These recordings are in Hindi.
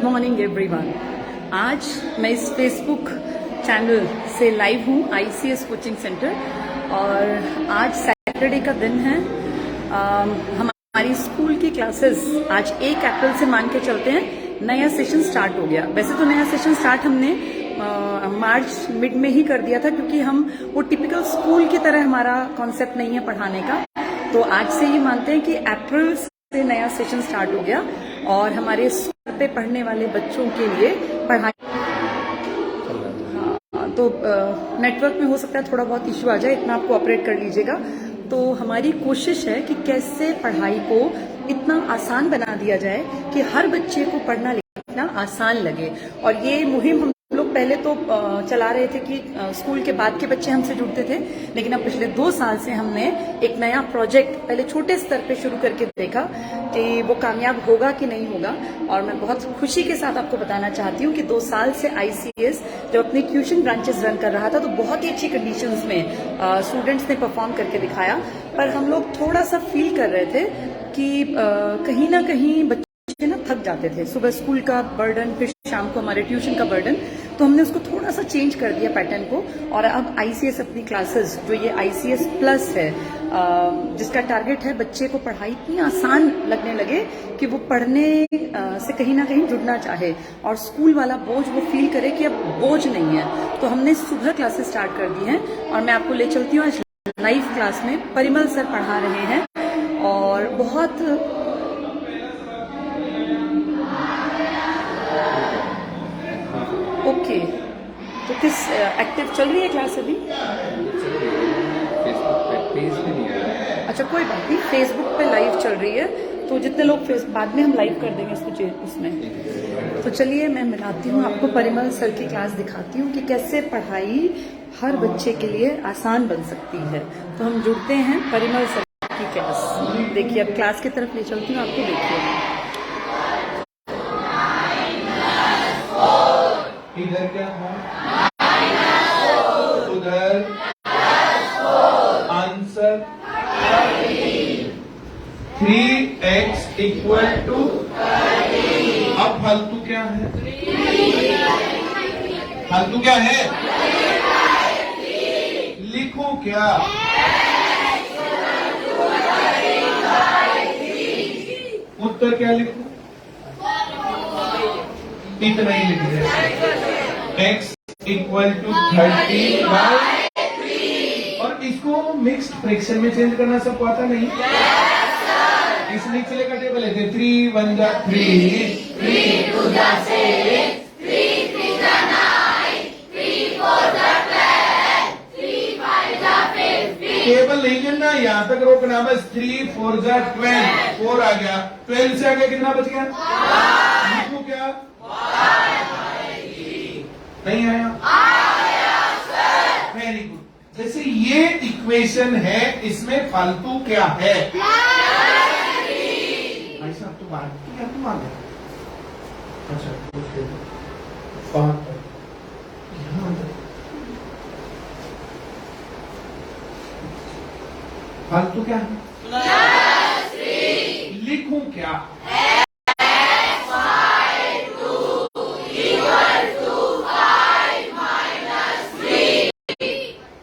Good morning everyone. आज मैं इस फेसबुक चैनल से लाइव हूँ आईसीएस कोचिंग सेंटर और आज सैटरडे का दिन है। हमारी स्कूल की क्लासेस आज 1 अप्रैल से मान के चलते हैं नया सेशन स्टार्ट हो गया। वैसे तो नया सेशन स्टार्ट हमने मार्च मिड में ही कर दिया था, क्योंकि हम वो टिपिकल स्कूल की तरह हमारा कॉन्सेप्ट नहीं है पढ़ाने का। तो आज से ही मानते हैं कि अप्रैल से नया सेशन स्टार्ट हो गया और हमारे स्कूल पे पढ़ने वाले बच्चों के लिए पढ़ाई तो नेटवर्क में हो सकता है थोड़ा बहुत इश्यू आ जाए, इतना आपको ऑपरेट कर लीजिएगा। तो हमारी कोशिश है कि कैसे पढ़ाई को इतना आसान बना दिया जाए कि हर बच्चे को पढ़ना लिखना आसान लगे। और ये मुहिम हम लोग पहले तो चला रहे थे कि स्कूल के बाद के बच्चे हमसे जुड़ते थे, लेकिन अब पिछले 2 साल से हमने एक नया प्रोजेक्ट पहले छोटे स्तर पे शुरू करके देखा कि वो कामयाब होगा कि नहीं होगा। और मैं बहुत खुशी के साथ आपको बताना चाहती हूँ कि 2 साल से आईसीएस जब अपने ट्यूशन ब्रांचेस रन कर रहा था तो बहुत ही अच्छी कंडीशंस में स्टूडेंट्स ने परफॉर्म करके दिखाया। पर हम लोग थोड़ा सा फील कर रहे थे कि कहीं ना कहीं बच्चे ना थक जाते थे। सुबह स्कूल का बर्डन, फिर शाम को हमारे ट्यूशन का बर्डन, तो हमने उसको थोड़ा सा चेंज कर दिया पैटर्न को। और अब आईसीएस अपनी क्लासेस जो ये आईसीएस प्लस है, जिसका टारगेट है बच्चे को पढ़ाई इतनी आसान लगने लगे कि वो पढ़ने से कहीं ना कहीं जुड़ना चाहे और स्कूल वाला बोझ वो फील करे कि अब बोझ नहीं है। तो हमने सुबह क्लासेस स्टार्ट कर दी हैं और मैं आपको ले चलती हूँ आज लाइव क्लास में। परिमल सर पढ़ा रहे हैं और बहुत ओके। तो किस एक्टिव चल रही है क्लास अभी? फेसबुक पे पेज भी नहीं है। अच्छा, कोई बात नहीं, फेसबुक पे लाइव चल रही है। तो जितने लोग बाद में हम लाइव कर देंगे उसमें। तो चलिए मैं मिलाती हूँ आपको, परिमल सर की क्लास दिखाती हूँ कि कैसे पढ़ाई हर बच्चे के लिए आसान बन सकती है। तो हम जुड़ते हैं परिमल सर की क्लास। देखिए अब क्लास की तरफ ले चलती हूँ आपको, देखिए। इधर क्या है? उधर आंसर 3x = अब फालतू क्या है? फालतू क्या है? लिखो क्या? उत्तर क्या लिखो? इतना ही लिख दिया। x = 30/3 और इसको मिक्स्ड फ्रैक्शन में चेंज करना सबको आता नहीं? इस निचले का टेबल है 3 1 3 3 2 6 3 3 9 3 4 12 3 5 15। टेबल नहीं गिनना, यहाँ तक रोकना बस। 3 4 12 4 आ गया। 12 से आगे कितना बच गया? लिखो क्या? नहीं आया? Very good. जैसे ये इक्वेशन है, इसमें फालतू क्या है? भाई साहब तो बात क्या तुम आ गया? अच्छा फालतू क्या है? लिखूं क्या?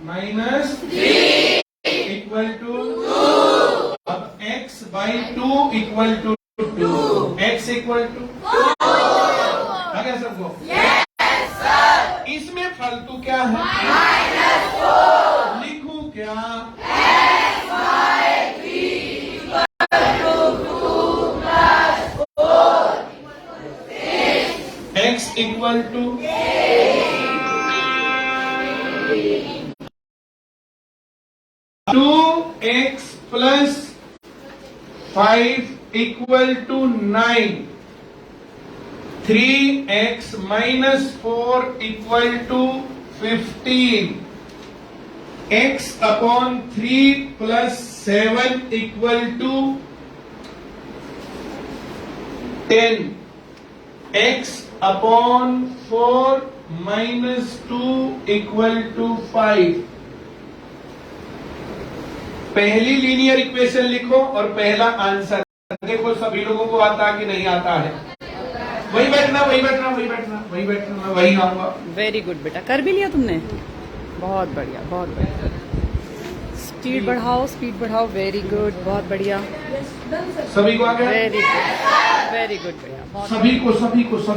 -3 = 2। अब x/2 = 2। x = 2 आ गया सबको? Yes sir. इसमें फालतू क्या है? -4। लिखूं क्या? x = 2x + 5 = 9। 3x - 4 = 15। x/3 + 7 = 10। x/4 - 2 = 5। पहली लीनियर इक्वेशन लिखो और पहला आंसर देखो सभी लोगों को आता कि नहीं आता है। वही बैठना वही बैठना वही बैठना वही बैठना, मैं वही आऊंगा। वेरी गुड बेटा, कर भी लिया तुमने, बहुत बढ़िया बहुत बढ़िया। स्पीड बढ़ाओ, वेरी गुड, बहुत बढ़िया, सभी को आ गया? वेरी गुड बेटा, बहुत सभी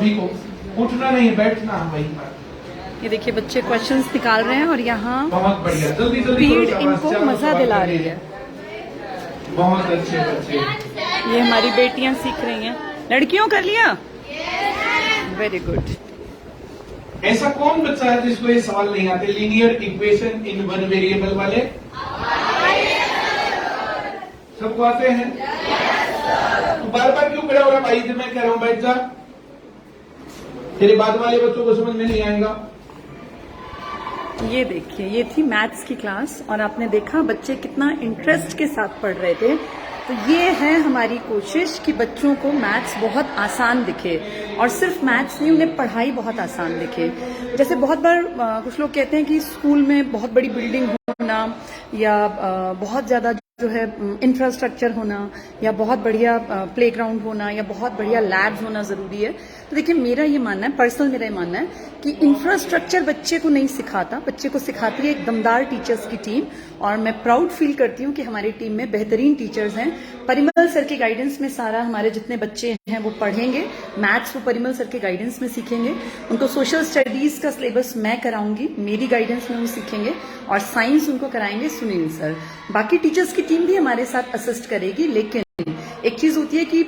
को उठना नहीं, बैठना वही पर। ये देखिए बच्चे क्वेश्चंस निकाल रहे हैं और यहाँ बहुत बढ़िया, जल्दी जल्दी स्पीड करो, इनको शाबाश, मजा चलो, दिला बात रही करिए। है। बहुत अच्छे बच्चे। ये हमारी बेटियां सीख रही हैं। लड़कियों कर लिया, वेरी गुड। ऐसा कौन बच्चा है जिसको ये सवाल नहीं आते? Linear equation in one variable वाले सबको आते हैं? तो बार बार क्यों खड़ा हो रहा भाई? जब मैं कह रहा हूं बैठ जा, तेरे बाद वाले बच्चों को समझ में नहीं आएगा। ये देखिए, ये थी मैथ्स की क्लास और आपने देखा बच्चे कितना इंटरेस्ट के साथ पढ़ रहे थे। तो ये है हमारी कोशिश कि बच्चों को मैथ्स बहुत आसान दिखे, और सिर्फ मैथ्स नहीं, उन्हें पढ़ाई बहुत आसान दिखे। जैसे बहुत बार कुछ लोग कहते हैं कि स्कूल में बहुत बड़ी बिल्डिंग होना या बहुत ज्यादा जो है इंफ्रास्ट्रक्चर होना या बहुत बढ़िया प्लेग्राउंड होना या बहुत बढ़िया लैब्स होना जरूरी है। तो देखिए मेरा ये मानना है, पर्सनल मेरा ये मानना है कि इंफ्रास्ट्रक्चर बच्चे को नहीं सिखाता, बच्चे को सिखाती है एक दमदार टीचर्स की टीम। और मैं प्राउड फील करती हूँ कि हमारी टीम में बेहतरीन टीचर्स हैं। परिमल सर के गाइडेंस में सारा हमारे जितने बच्चे हैं वो पढ़ेंगे मैथ्स, वो परिमल सर के गाइडेंस में सीखेंगे। उनको सोशल स्टडीज का सिलेबस मैं कराऊंगी, मेरी गाइडेंस में वो सीखेंगे, और साइंस उनको कराएंगे सुनील सर। बाकी टीचर्स की टीम भी हमारे साथ असिस्ट करेगी। लेकिन एक चीज होती है कि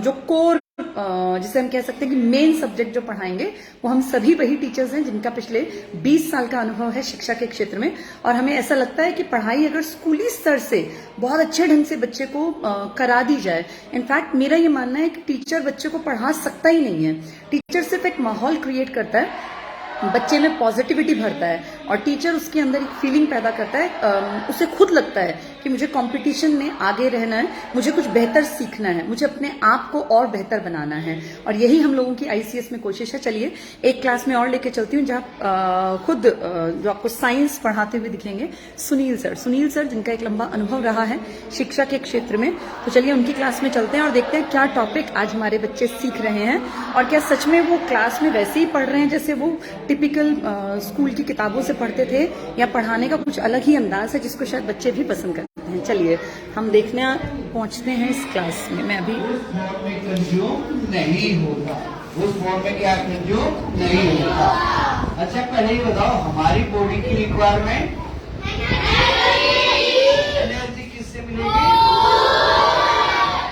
जो कोर, जिसे हम कह सकते हैं कि मेन सब्जेक्ट जो पढ़ाएंगे, वो हम सभी वही टीचर्स हैं जिनका पिछले 20 साल का अनुभव है शिक्षा के क्षेत्र में। और हमें ऐसा लगता है कि पढ़ाई अगर स्कूली स्तर से बहुत अच्छे ढंग से बच्चे को करा दी जाए, इनफैक्ट मेरा ये मानना है कि टीचर बच्चे को पढ़ा सकता ही नहीं है। टीचर सिर्फ एक माहौल क्रिएट करता है, बच्चे में पॉजिटिविटी भरता है, और टीचर उसके अंदर एक फीलिंग पैदा करता है। उसे खुद लगता है कि मुझे कंपटीशन में आगे रहना है, मुझे कुछ बेहतर सीखना है, मुझे अपने आप को और बेहतर बनाना है। और यही हम लोगों की आईसीएस में कोशिश है। चलिए एक क्लास में और लेके चलती हूँ जहाँ खुद जो आपको साइंस पढ़ाते हुए दिखेंगे सुनील सर जिनका एक लंबा अनुभव रहा है शिक्षा के क्षेत्र में। तो चलिए उनकी क्लास में चलते हैं और देखते हैं क्या टॉपिक आज हमारे बच्चे सीख रहे हैं, और क्या सच में वो क्लास में वैसे ही पढ़ रहे हैं जैसे वो टिपिकल स्कूल की किताबों से पढ़ते थे, या पढ़ाने का कुछ अलग ही अंदाज है जिसको शायद बच्चे भी पसंद करते हैं। चलिए हम देखने पहुंचते हैं इस क्लास में। मैं अभी उस फॉर्म में कंज्यूम नहीं होता, उस फॉर्म में क्या कंज्यूम नहीं होता। अच्छा पहले ये बताओ, हमारी बॉडी की रिक्वायरमेंट एनर्जी किससे मिलेगी?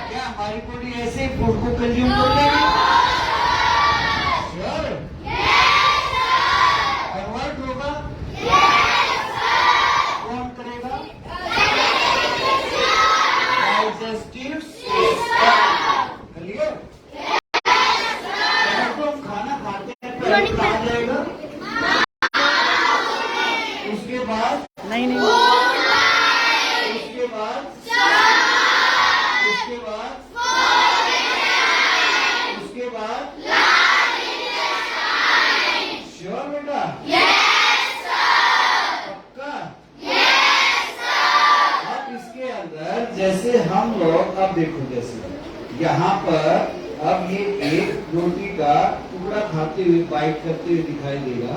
क्या हमारी बॉडी ऐसे फूड को कंज्यूम कर लेगी? Sure? कन्वर्ट होगा? कौन करेगा? Digestive system. क्लियर? अगर तो हम खाना खाते हैं पहले कहाँ जाएगा? उसके बाद नहीं उसके बाद उसके बाद श्योर बेटा? पक्का? अब इसके अंदर जैसे हम लोग, अब देखो जैसे यहाँ पर अब ये एक रोटी का टुकड़ा खाते हुए बाइट करते हुए दिखाई देगा,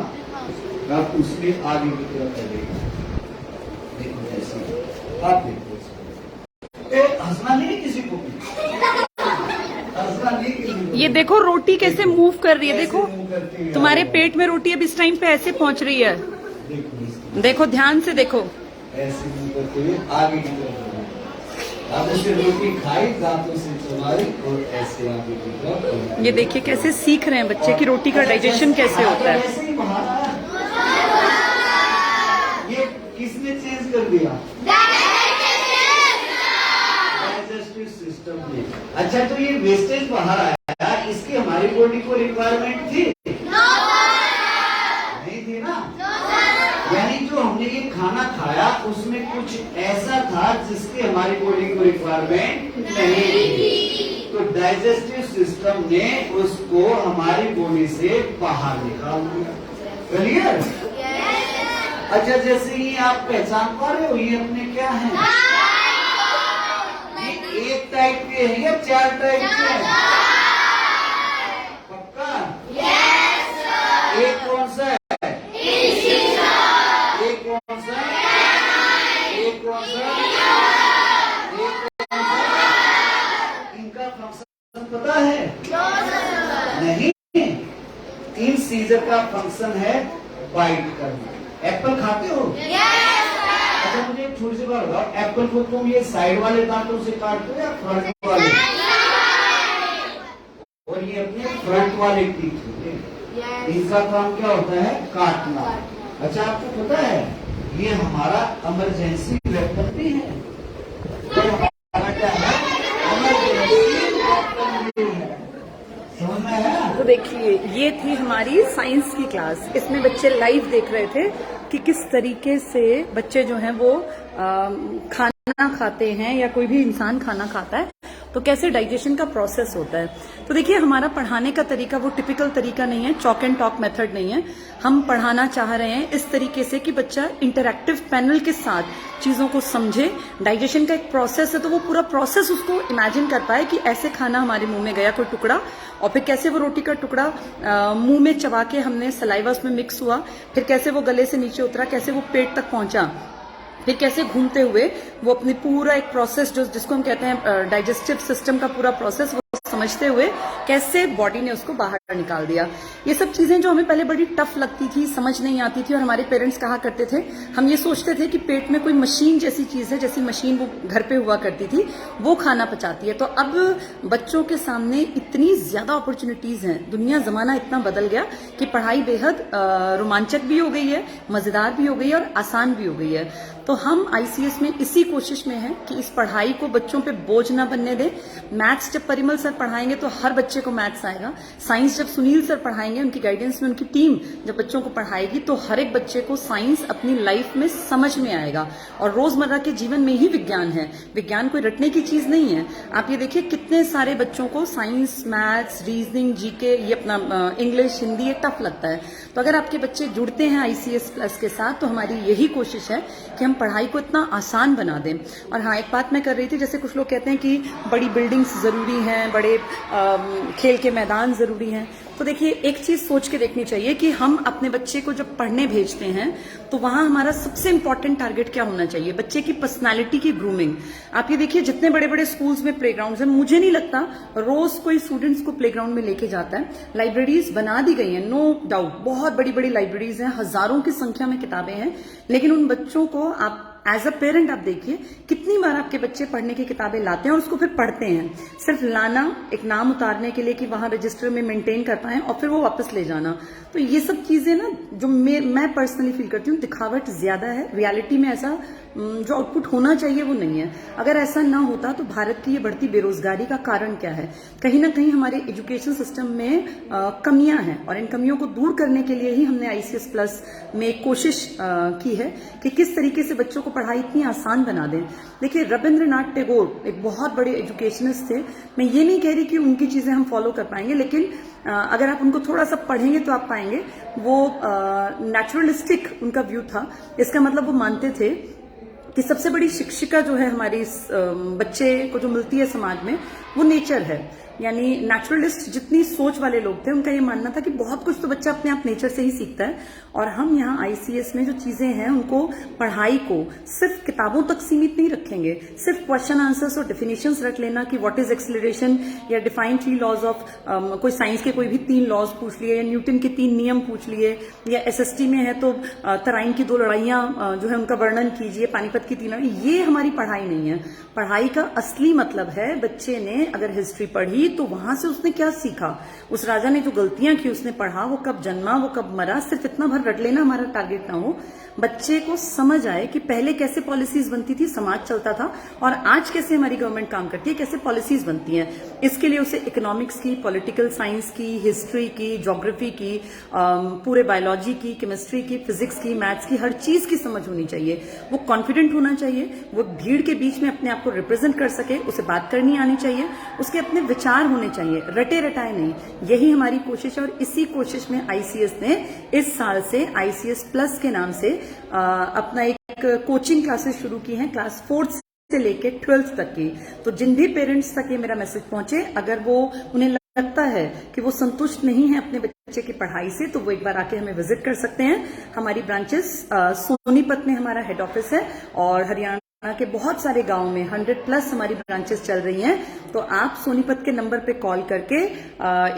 अब उसमें आगे की तरफ चलेगा। देखो जैसे आप देखो हंसना नहीं किसी को भी, हंसना नहीं किसी को। ये देखो रोटी कैसे मूव कर रही है, कैसे देखो move करती है। तुम्हारे पेट में रोटी अब इस टाइम पे ऐसे पहुंच रही है। देखो इसको। देखो ध्यान से देखो, ऐसे मूव करते हुए आगे की तरफ बढ़ा। अब उसे रोटी खाई, दांतों से चबाई और ऐसे आगे की तरफ। ये देखिए कैसे सीख रहे हैं बच्चे कि रोटी का डाइजेशन कैसे होता है। ऐसे ही बाहर आया। ये किसने चेंज कर दिया? डाइजेस्टिव सिस्टम ने। अच्छा तो ये वेस्टेज बाहर आया, इसकी हमारी बॉडी को रिक्वायरमेंट थी? नहीं थी ना? यानी जो हमने ये खाना खाया उसमें कुछ ऐसा था जिसकी हमारी बॉडी को रिक्वायरमेंट नहीं थी, तो डाइजेस्टिव सिस्टम ने उसको हमारी बॉडी से बाहर निकाल दिया। क्लियर? अच्छा जैसे ही आप पहचान पा रहे हो ये अपने क्या है? ये एक टाइप के हैं या 4 टाइप के हैं? पता है? नहीं। इन सीजर का फंक्शन है बाइट करना। एप्पल खाते हो? अच्छा मुझे एक छोटी सी बात बताओ, एप्पल को तुम ये साइड वाले दांतों से काटते हो या फ्रंट वाले? और ये अपने फ्रंट वाले टीथ होते हैं, इनका काम क्या होता है? काटना। अच्छा आपको पता है ये हमारा इमरजेंसी वेपन भी है। तो हमारा क्या है? इमरजेंसी वेपन भी है। समझ में आया? तो देखिए ये थी हमारी साइंस की क्लास। इसमें बच्चे लाइव देख रहे थे कि किस तरीके से बच्चे जो हैं वो खाना खाते हैं या कोई भी इंसान खाना खाता है तो कैसे डाइजेशन का प्रोसेस होता है। तो देखिए हमारा पढ़ाने का तरीका वो टिपिकल तरीका नहीं है, चॉक एंड टॉक मेथड नहीं है। हम पढ़ाना चाह रहे हैं इस तरीके से कि बच्चा इंटरैक्टिव पैनल के साथ चीजों को समझे। डाइजेशन का एक प्रोसेस है तो वो पूरा प्रोसेस उसको इमेजिन कर पाए कि ऐसे खाना हमारे मुंह में गया कोई टुकड़ा और फिर कैसे वो रोटी का टुकड़ा मुंह में चबा के हमने सलाइवा उसमें मिक्स हुआ, फिर कैसे वो गले से नीचे उतरा, कैसे वो पेट तक पहुंचा, फिर कैसे घूमते हुए वो अपनी पूरा एक प्रोसेस जिसको हम कहते हैं डाइजेस्टिव सिस्टम का पूरा प्रोसेस वो समझते हुए कैसे बॉडी ने उसको बाहर निकाल दिया। ये सब चीजें जो हमें पहले बड़ी टफ लगती थी, समझ नहीं आती थी और हमारे पेरेंट्स कहा करते थे, हम ये सोचते थे कि पेट में कोई मशीन जैसी चीज है, जैसी मशीन वो घर पे हुआ करती थी वो खाना पचाती है। तो अब बच्चों के सामने इतनी ज्यादा अपॉर्चुनिटीज हैं, दुनिया जमाना इतना बदल गया कि पढ़ाई बेहद रोमांचक भी हो गई है, मजेदार भी हो गई है और आसान भी हो गई है। तो हम आईसीएस में इसी कोशिश में हैं कि इस पढ़ाई को बच्चों पे बोझ ना बनने दें। मैथ्स जब परिमल सर पढ़ाएंगे तो हर बच्चे को मैथ्स आएगा। साइंस जब सुनील सर पढ़ाएंगे, उनकी गाइडेंस में उनकी टीम जब बच्चों को पढ़ाएगी तो हर एक बच्चे को साइंस अपनी लाइफ में समझ में आएगा। और रोजमर्रा के जीवन में ही विज्ञान है, विज्ञान कोई रटने की चीज नहीं है। आप ये देखिए कितने सारे बच्चों को साइंस, मैथ्स, रीजनिंग, जीके, ये अपना इंग्लिश, हिंदी ये टफ लगता है। तो अगर आपके बच्चे जुड़ते हैं आईसीएस प्लस के साथ तो हमारी यही कोशिश है कि हम पढ़ाई को इतना आसान बना दें। और हाँ, एक बात मैं कर रही थी, जैसे कुछ लोग कहते हैं कि बड़ी बिल्डिंग्स जरूरी हैं, बड़े खेल के मैदान जरूरी हैं। तो देखिए एक चीज सोच के देखनी चाहिए कि हम अपने बच्चे को जब पढ़ने भेजते हैं तो वहां हमारा सबसे इंपॉर्टेंट टारगेट क्या होना चाहिए? बच्चे की पर्सनालिटी की ग्रूमिंग। आप ये देखिए जितने बड़े बड़े स्कूल्स में प्लेग्राउंड हैं, मुझे नहीं लगता रोज कोई स्टूडेंट्स को प्लेग्राउंड में लेके जाता है। लाइब्रेरीज बना दी गई हैं, नो डाउट, बहुत बड़ी बड़ी लाइब्रेरीज हैं, हजारों की संख्या में किताबें हैं, लेकिन उन बच्चों को आप एज अ पेरेंट आप देखिए कितनी बार आपके बच्चे पढ़ने की किताबें लाते हैं और उसको फिर पढ़ते हैं। सिर्फ लाना, एक नाम उतारने के लिए कि वहां रजिस्टर में मेंटेन कर पाए और फिर वो वापस ले जाना। तो ये सब चीजें ना जो मैं पर्सनली फील करती हूँ, दिखावट ज्यादा है। रियलिटी में ऐसा जो आउटपुट होना चाहिए वो नहीं है। अगर ऐसा ना होता तो भारत की ये बढ़ती बेरोजगारी का कारण क्या है? कहीं ना कहीं हमारे एजुकेशन सिस्टम में कमियां हैं और इन कमियों को दूर करने के लिए ही हमने आईसीएस प्लस में कोशिश की है कि किस तरीके से बच्चों को पढ़ाई इतनी आसान बना दें। देखिए रविंद्रनाथ टैगोर एक बहुत बड़े एजुकेशनिस्ट थे। मैं ये नहीं कह रही कि उनकी चीजें हम फॉलो कर पाएंगे, लेकिन अगर आप उनको थोड़ा सा पढ़ेंगे तो आप पाएंगे वो नेचुरलिस्टिक उनका व्यू था। इसका मतलब वो मानते थे कि सबसे बड़ी शिक्षिका जो है हमारी बच्चे को जो मिलती है समाज में वो नेचर है। यानी नेचुरलिस्ट जितनी सोच वाले लोग थे उनका ये मानना था कि बहुत कुछ तो बच्चा अपने आप नेचर से ही सीखता है। और हम यहाँ आईसीएस में जो चीजें हैं उनको, पढ़ाई को सिर्फ किताबों तक सीमित नहीं रखेंगे। सिर्फ क्वेश्चन आंसर्स और डेफिनेशंस रख लेना कि व्हाट इज एक्सेलरेशन या डिफाइन 3 लॉज ऑफ, कोई साइंस के कोई भी 3 लॉज पूछ लिए या न्यूटन के 3 नियम पूछ लिए, या एसएसटी में है तो तराइन की 2 लड़ाइयां जो है उनका वर्णन कीजिए, पानीपत की 3 लड़ाई। ये हमारी पढ़ाई नहीं है। पढ़ाई का असली मतलब है बच्चे ने अगर हिस्ट्री पढ़ी तो वहां से उसने क्या सीखा, उस राजा ने जो गलतियां की उसने पढ़ा, वो कब जन्मा, वो कब मरा। सिर्फ इतना भर रट लेना हमारा टारगेट ना हो। बच्चे को समझ आए कि पहले कैसे पॉलिसीज बनती थी, समाज चलता था, और आज कैसे हमारी गवर्नमेंट काम करती है, कैसे पॉलिसीज बनती हैं। इसके लिए उसे इकोनॉमिक्स की, पॉलिटिकल साइंस की, हिस्ट्री की, ज्योग्राफी की, पूरे बायोलॉजी की, केमिस्ट्री की, फिजिक्स की, मैथ्स की, हर चीज की समझ होनी चाहिए। वो कॉन्फिडेंट होना चाहिए, वो भीड़ के बीच में अपने आप को रिप्रेजेंट कर सके, उसे बात करनी आनी चाहिए, उसके अपने विचार होने चाहिए, रटे रटाए नहीं। यही हमारी कोशिश है और इसी कोशिश में आईसीएस ने इस साल से आईसीएस प्लस के नाम से अपना एक कोचिंग क्लासेस शुरू की हैं, क्लास 4th से लेके 12th तक की। तो जिन भी पेरेंट्स तक ये मेरा मैसेज पहुंचे, अगर वो उन्हें लगता है कि वो संतुष्ट नहीं है अपने बच्चे की पढ़ाई से, तो वो एक बार आके हमें विजिट कर सकते हैं। हमारी ब्रांचेस सोनीपत में हमारा हेड ऑफिस है और हरियाणा के बहुत सारे गांव में 100+ हमारी ब्रांचेस चल रही हैं। तो आप सोनीपत के नंबर पे कॉल करके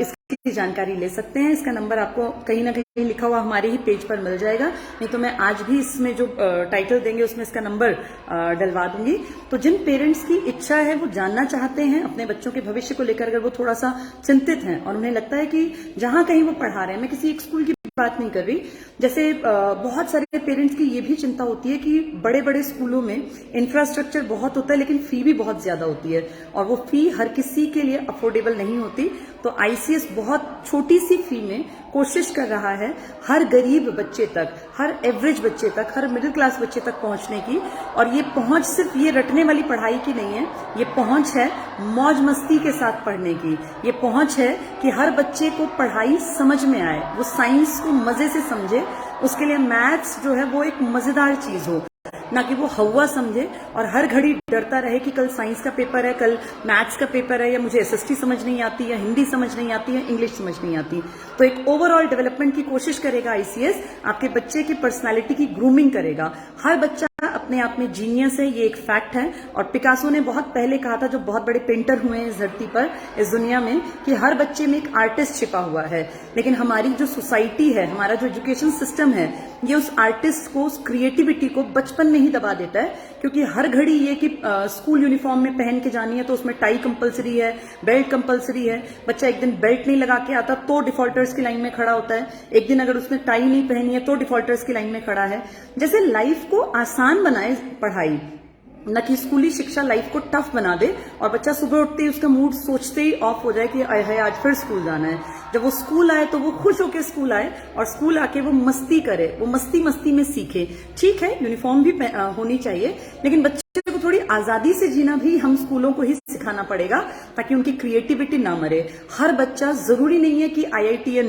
इसकी जानकारी ले सकते हैं। इसका नंबर आपको कहीं ना कहीं लिखा हुआ हमारे ही पेज पर मिल जाएगा, नहीं तो मैं आज भी इसमें जो टाइटल देंगे उसमें इसका नंबर डलवा दूंगी। तो जिन पेरेंट्स की इच्छा है, वो जानना चाहते हैं अपने बच्चों के भविष्य को लेकर, अगर वो थोड़ा सा चिंतित हैं और उन्हें लगता है कि जहां कहीं वो पढ़ा रहे हैं, मैं किसी एक स्कूल की बात नहीं कर रही, जैसे बहुत सारे पेरेंट्स की ये भी चिंता होती है कि बड़े बड़े स्कूलों में इंफ्रास्ट्रक्चर बहुत होता है लेकिन फी भी बहुत ज्यादा होती है और वो फी हर किसी के लिए अफोर्डेबल नहीं होती। तो आईसीएस बहुत छोटी सी फी में कोशिश कर रहा है हर गरीब बच्चे तक, हर एवरेज बच्चे तक, हर मिडिल क्लास बच्चे तक पहुंचने की। और ये पहुंच सिर्फ ये रटने वाली पढ़ाई की नहीं है, ये पहुंच है मौज मस्ती के साथ पढ़ने की। ये पहुंच है कि हर बच्चे को पढ़ाई समझ में आए, वो साइंस को मजे से समझे। उसके लिए मैथ्स जो है वो एक मजेदार चीज हो, ना कि वो हवा समझे और हर घड़ी डरता रहे कि कल साइंस का पेपर है, कल मैथ्स का पेपर है, या मुझे एसएसटी समझ नहीं आती, या हिंदी समझ नहीं आती, या इंग्लिश समझ नहीं आती। तो एक ओवरऑल डेवलपमेंट की कोशिश करेगा आईसीएस, आपके बच्चे की पर्सनालिटी की ग्रूमिंग करेगा। हर बच्चा अपने आप में जीनियस है, ये एक फैक्ट है। और पिकासो ने बहुत पहले कहा था, जो बहुत बड़े पेंटर हुए हैं इस धरती पर, इस दुनिया में, कि हर बच्चे में एक आर्टिस्ट छिपा हुआ है। लेकिन हमारी जो सोसाइटी है, हमारा जो एजुकेशन सिस्टम है, ये उस आर्टिस्ट को, उस क्रिएटिविटी को बचपन में ही दबा देता है। क्योंकि हर घड़ी ये कि स्कूल यूनिफॉर्म में पहन के जानी है तो उसमें टाई कंपलसरी है, बेल्ट कंपलसरी है। बच्चा एक दिन बेल्ट नहीं लगा के आता तो डिफॉल्टर्स की लाइन में खड़ा होता है, एक दिन अगर उसने टाई नहीं पहनी है तो डिफॉल्टर्स की लाइन में खड़ा है। जैसे लाइफ को आसान बनाए पढ़ाई, न कि स्कूली शिक्षा लाइफ को टफ बना दे और बच्चा सुबह उठते ही उसका मूड सोचते ही ऑफ हो जाए कि आय आज फिर स्कूल जाना है। जब वो स्कूल आए तो वो खुश होकर स्कूल आए और स्कूल आके वो मस्ती करे, वो मस्ती मस्ती में सीखे। ठीक है, यूनिफॉर्म भी होनी चाहिए, लेकिन बच्चे को थोड़ी आजादी से जीना भी हम स्कूलों को ही सिखाना पड़ेगा ताकि उनकी क्रिएटिविटी ना मरे। हर बच्चा जरूरी नहीं है कि आईआईटीएन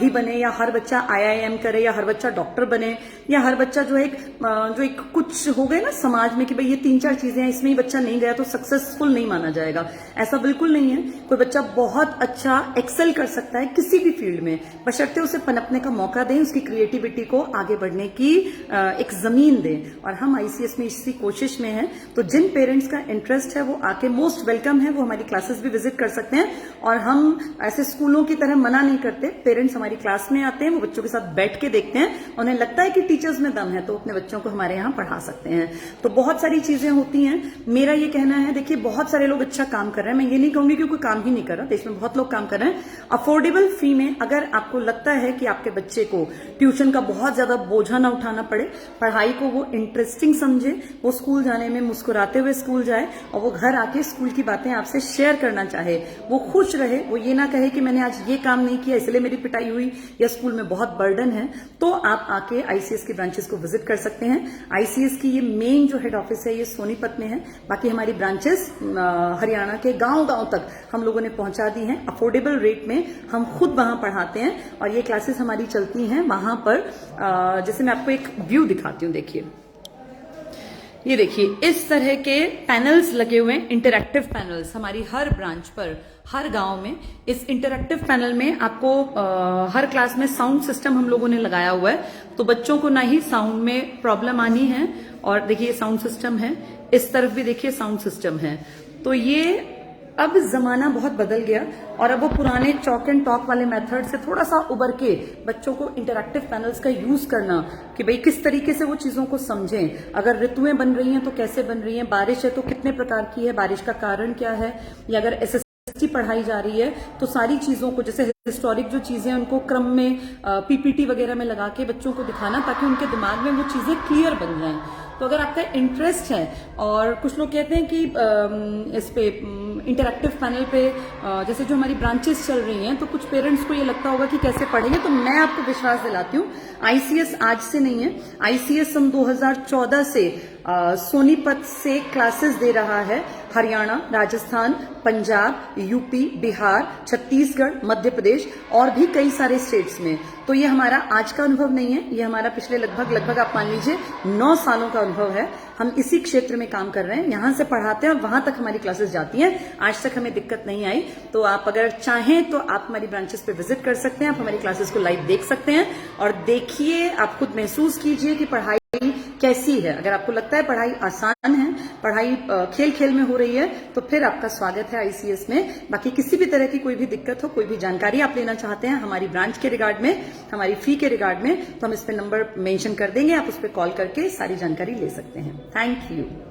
ही बने, या हर बच्चा आईआईएम करे, या हर बच्चा डॉक्टर बने, या हर बच्चा जो एक कुछ हो गए ना समाज में कि भाई ये 3-4 चीजें हैं, इसमें ही बच्चा नहीं गया तो सक्सेसफुल नहीं माना जाएगा। ऐसा बिल्कुल नहीं है। कोई बच्चा बहुत अच्छा एक्सेल कर सकता है किसी भी फील्ड में, बशर्ते उसे पनपने का मौका दें, उसकी क्रिएटिविटी को आगे बढ़ने की एक जमीन दें। और हम आईसीएस में इसी कोशिश में हैं। तो जिन पेरेंट्स का इंटरेस्ट है वो आके मोस्ट वेलकम है, वो हमारी क्लासेस भी विजिट कर सकते हैं। और हम ऐसे स्कूलों की तरह मना नहीं करते, पेरेंट्स हमारी क्लास में आते हैं, वो बच्चों के साथ बैठ के देखते हैं, उन्हें लगता है कि टीचर्स में दम है तो अपने बच्चों को हमारे यहाँ पढ़ा सकते हैं। तो बहुत सारी चीजें होती हैं। मेरा ये कहना है, देखिए बहुत सारे लोग अच्छा काम कर रहे हैं, मैं ये नहीं कहूंगी कि कोई काम ही नहीं कर रहा, देश में बहुत लोग काम कर रहे हैं। अफोर्डेबल फी में अगर आपको लगता है कि आपके बच्चे को ट्यूशन का बहुत ज्यादा बोझा ना उठाना पड़े, पढ़ाई को वो इंटरेस्टिंग समझे, वो स्कूल जाने में मुस्कुराते हुए स्कूल जाए और वो घर आके स्कूल की बातें आपसे शेयर करना चाहे, वो खुश रहे, वो ये ना कहे कि मैंने आज ये काम नहीं किया इसलिए मेरी पिटाई हुई या स्कूल में बहुत बर्डन है, तो आप आके आईसीएस की ब्रांचेस को विजिट कर सकते हैं। आईसीएस की ये मेन जो हेड ऑफिस है ये सोनीपत में है, बाकी हमारी ब्रांचेस हरियाणा के गांव-गांव तक हम लोगों ने पहुंचा दी हैं। अफोर्डेबल रेट में हम खुद वहां पढ़ाते हैं और ये क्लासेस हमारी चलती हैं वहां पर। जैसे मैं आपको एक व्यू दिखाती हूँ, देखिए ये देखिए, इस तरह के पैनल्स लगे हुए हैं, इंटरैक्टिव पैनल्स हमारी हर ब्रांच पर, हर गांव में। इस इंटरैक्टिव पैनल में आपको हर क्लास में साउंड सिस्टम हम लोगों ने लगाया हुआ है, तो बच्चों को ना ही साउंड में प्रॉब्लम आनी है। और देखिए साउंड सिस्टम है, इस तरफ भी देखिए साउंड सिस्टम है। तो ये अब जमाना बहुत बदल गया और अब वो पुराने चॉक एंड टॉक वाले मेथड से थोड़ा सा उबर के बच्चों को इंटरैक्टिव पैनल्स का यूज करना, कि भाई किस तरीके से वो चीजों को समझें। अगर ऋतुएं बन रही हैं तो कैसे बन रही हैं, बारिश है तो कितने प्रकार की है, बारिश का कारण क्या है, या अगर एसएसटी पढ़ाई जा रही है तो सारी चीजों को, जैसे हिस्टोरिक जो चीजें उनको क्रम में पीपीटी वगैरह में लगा के बच्चों को दिखाना, ताकि उनके दिमाग में वो चीजें क्लियर बन जाएं। तो अगर आपका इंटरेस्ट है, और कुछ लोग कहते हैं कि इस पे इंटरैक्टिव पैनल पे जैसे जो हमारी ब्रांचेस चल रही हैं, तो कुछ पेरेंट्स को ये लगता होगा कि कैसे पढ़ेंगे, तो मैं आपको विश्वास दिलाती हूँ, आईसीएस आज से नहीं है। आईसीएस सन 2014 से सोनीपत से क्लासेस दे रहा है हरियाणा, राजस्थान, पंजाब, यूपी, बिहार, छत्तीसगढ़, मध्य प्रदेश और भी कई सारे स्टेट्स में। तो ये हमारा आज का अनुभव नहीं है, ये हमारा पिछले लगभग आप मान लीजिए 9 सालों का अनुभव है। हम इसी क्षेत्र में काम कर रहे हैं, यहां से पढ़ाते हैं और वहां तक हमारी क्लासेस जाती हैं। आज तक हमें दिक्कत नहीं आई। तो आप अगर चाहें तो आप हमारी ब्रांचेस पे विजिट कर सकते हैं, आप हमारी क्लासेस को लाइव देख सकते हैं और देखिए, आप खुद महसूस कीजिए कि पढ़ाई कैसी है। अगर आपको लगता है पढ़ाई आसान है पढ़ाई खेल खेल में हो रही है तो फिर आपका स्वागत है आईसीएस में। बाकी किसी भी तरह की कोई भी दिक्कत हो, कोई भी जानकारी आप लेना चाहते हैं हमारी ब्रांच के रिगार्ड में, हमारी फी के रिगार्ड में, तो हम इस पे नंबर मेंशन कर देंगे, आप उस पर कॉल करके सारी जानकारी ले सकते हैं। Thank you.